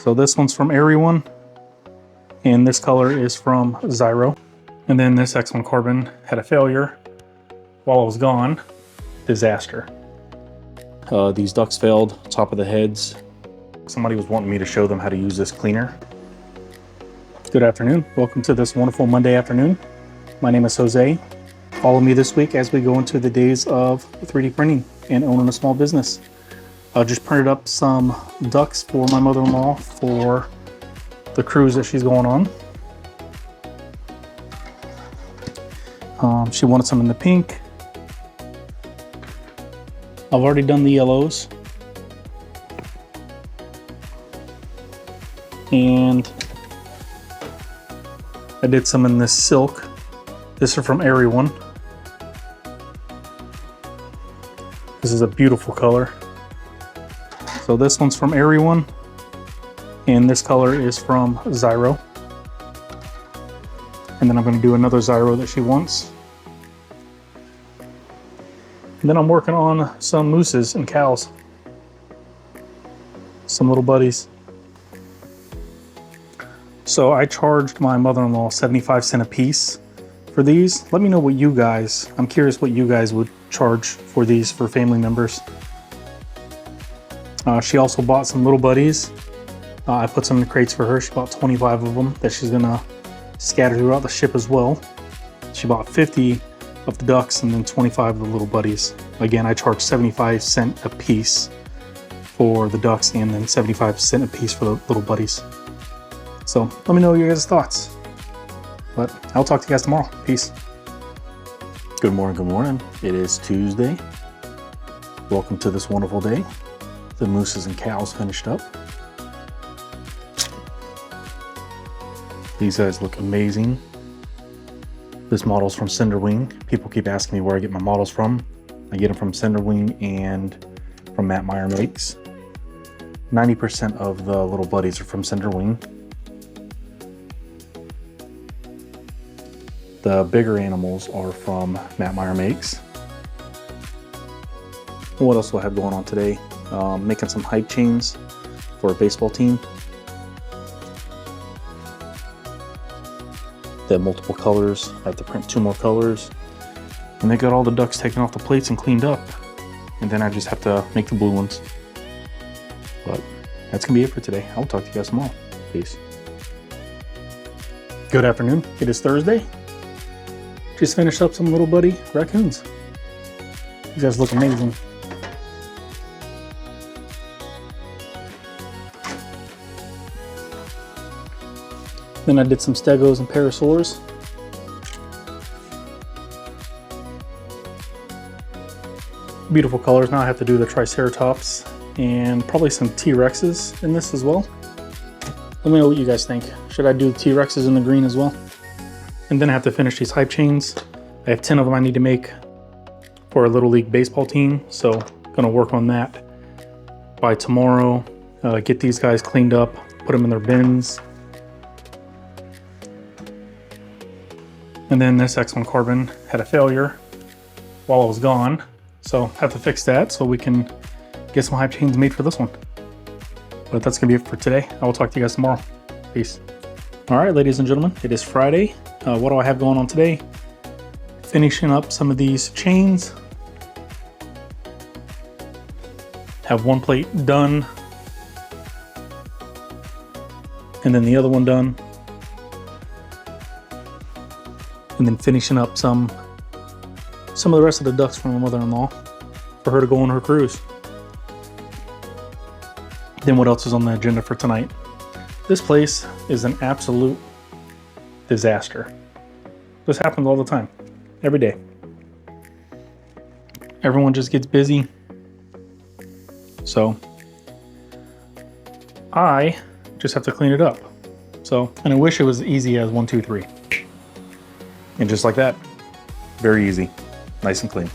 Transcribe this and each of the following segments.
So this one's from RE1, and this color is from Zyro. And then this X1 Carbon had a failure while I was gone. Disaster. These ducts failed, top of the heads. Somebody was wanting me to show them how to use this cleaner. Good afternoon. Welcome to this wonderful Monday afternoon. My name is Jose. Follow me this week as we go into the days of 3D printing and owning a small business. I just printed up some ducts for my mother-in-law for the cruise that she's going on. She wanted some in the pink. I've already done the yellows. And I did some in this silk. This is from RE1. This is a beautiful color. So this one's from RE1, and this color is from Zyro. And then I'm going to do another Zyro that she wants. And then I'm working on some mooses and cows. Some little buddies. So I charged my mother-in-law 75 cents a piece for these. Let me know what you guys, I'm curious what you guys would charge for these for family members. She also bought some little buddies. I put some in the crates for her. She bought 25 of them that she's gonna scatter throughout the ship as well. She bought 50 of the ducks and then 25 of the little buddies. Again, I charged 75 cents a piece for the ducks and then 75 cents a piece for the little buddies. So let me know your guys' thoughts. But I'll talk to you guys tomorrow. Peace. Good morning, good morning. It is Tuesday. Welcome to this wonderful day. The mooses and cows finished up. These guys look amazing. This model's from Cinderwing. People keep asking me where I get my models from. I get them from Cinderwing and from Matt Meyer Makes. 90% of the little buddies are from Cinderwing. The bigger animals are from Matt Meyer Makes. What else do I have going on today? Making some hype chains for a baseball team. They have multiple colors. I have to print 2 more colors. And they got all the ducks taken off the plates and cleaned up. And then I just have to make the blue ones. But that's gonna be it for today. I'll talk to you guys tomorrow. Peace. Good afternoon. It is Thursday. Just finished up some little buddy raccoons. These guys look amazing. Then I did some stegos and parasaurs. Beautiful colors. Now I have to do the triceratops and probably some T-Rexes in this as well. Let me know what you guys think. Should I do the T-Rexes in the green as well? And then I have to finish these hype chains. I have 10 of them I need to make for a Little League baseball team. So gonna work on that by tomorrow. Get these guys cleaned up, put them in their bins. And then this X1 Carbon had a failure while I was gone. So have to fix that so we can get some hype chains made for this one. But that's gonna be it for today. I will talk to you guys tomorrow. Peace. All right, ladies and gentlemen, it is Friday. What do I have going on today? Finishing up some of these chains. Have one plate done. And then the other one done. And then finishing up some of the rest of the ducks from my mother-in-law for her to go on her cruise. Then what else is on the agenda for tonight? This place is an absolute disaster. This happens all the time, every day. Everyone just gets busy. So I just have to clean it up. And I wish it was easy as 1, 2, 3. And just like that, very easy, nice and clean.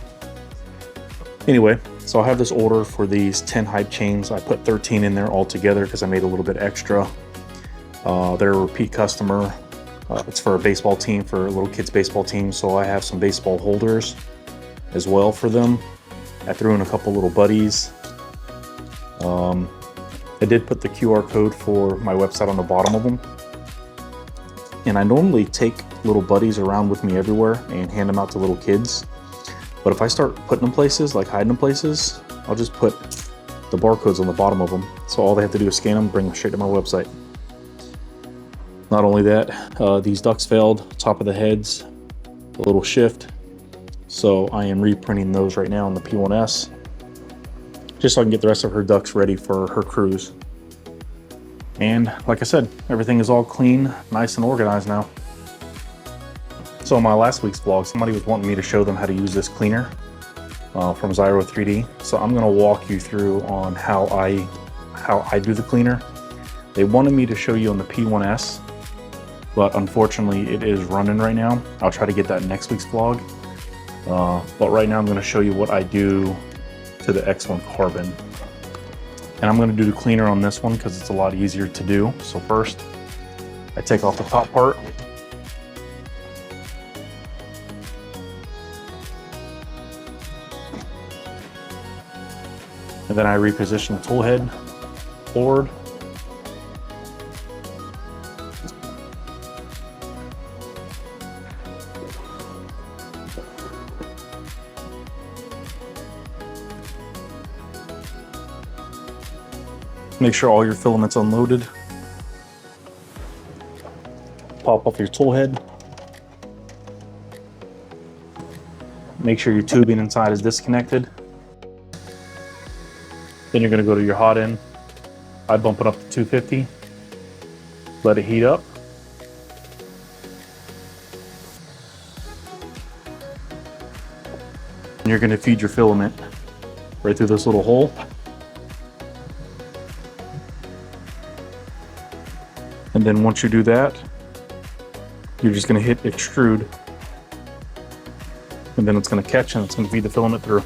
Anyway, so I have this order for these 10 hype chains. I put 13 in there all together because I made a little bit extra. They're a repeat customer. It's for a baseball team, for a little kids baseball team. So I have some baseball holders as well for them. I threw in a couple little buddies. I did put the QR code for my website on the bottom of them. And I normally take little buddies around with me everywhere and hand them out to little kids. But if I start putting them places, like hiding them places, I'll just put the barcodes on the bottom of them. So all they have to do is scan them, bring them straight to my website. Not only that, these ducks failed, top of the heads, a little shift. So I am reprinting those right now on the P1S, just so I can get the rest of her ducks ready for her cruise. And like I said, everything is all clean, nice and organized now. So in my last week's vlog, somebody was wanting me to show them how to use this cleaner from Xyro 3D. So I'm gonna walk you through on how I do the cleaner. They wanted me to show you on the P1S, but unfortunately it is running right now. I'll try to get that in next week's vlog. But right now I'm gonna show you what I do to the X1 Carbon. And I'm gonna do the cleaner on this one because it's a lot easier to do. So first, I take off the top part. And then I reposition the tool head forward. Make sure all your filament's unloaded. Pop off your tool head. Make sure your tubing inside is disconnected. Then you're gonna go to your Hotend. I bump it up to 250. Let it heat up. And you're gonna feed your filament right through this little hole. And then once you do that, you're just gonna hit extrude. And then it's gonna catch and it's gonna feed the filament through.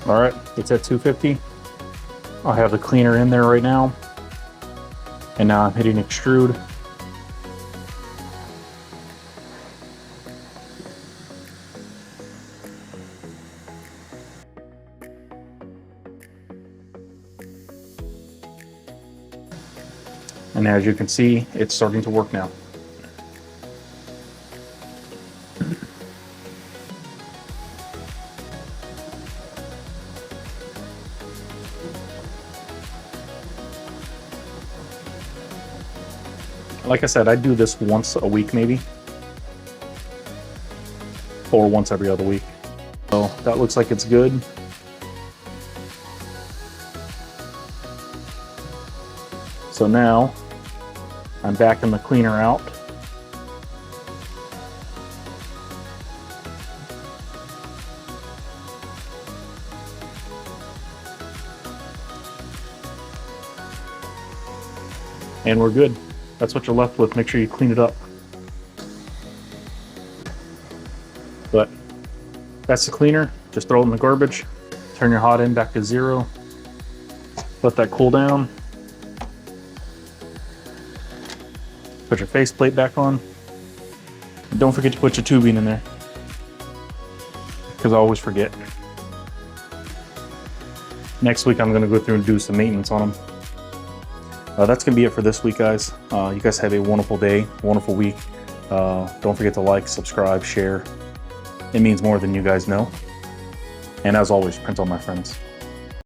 All right, it's at 250. I have the cleaner in there right now. And now I'm hitting extrude. And as you can see, it's starting to work now. Like I said, I do this once a week maybe, or once every other week. So that looks like it's good. So now I'm backing the cleaner out. And we're good. That's what you're left with. Make sure you clean it up. But that's the cleaner. Just throw it in the garbage. Turn your Hotend back to 0. Let that cool down. Put your faceplate back on. And don't forget to put your tubing in there, because I always forget. Next week I'm going to go through and do some maintenance on them. That's going to be it for this week, guys. You guys have a wonderful day, wonderful week. Don't forget to like, subscribe, share. It means more than you guys know. And as always, print on, my friends.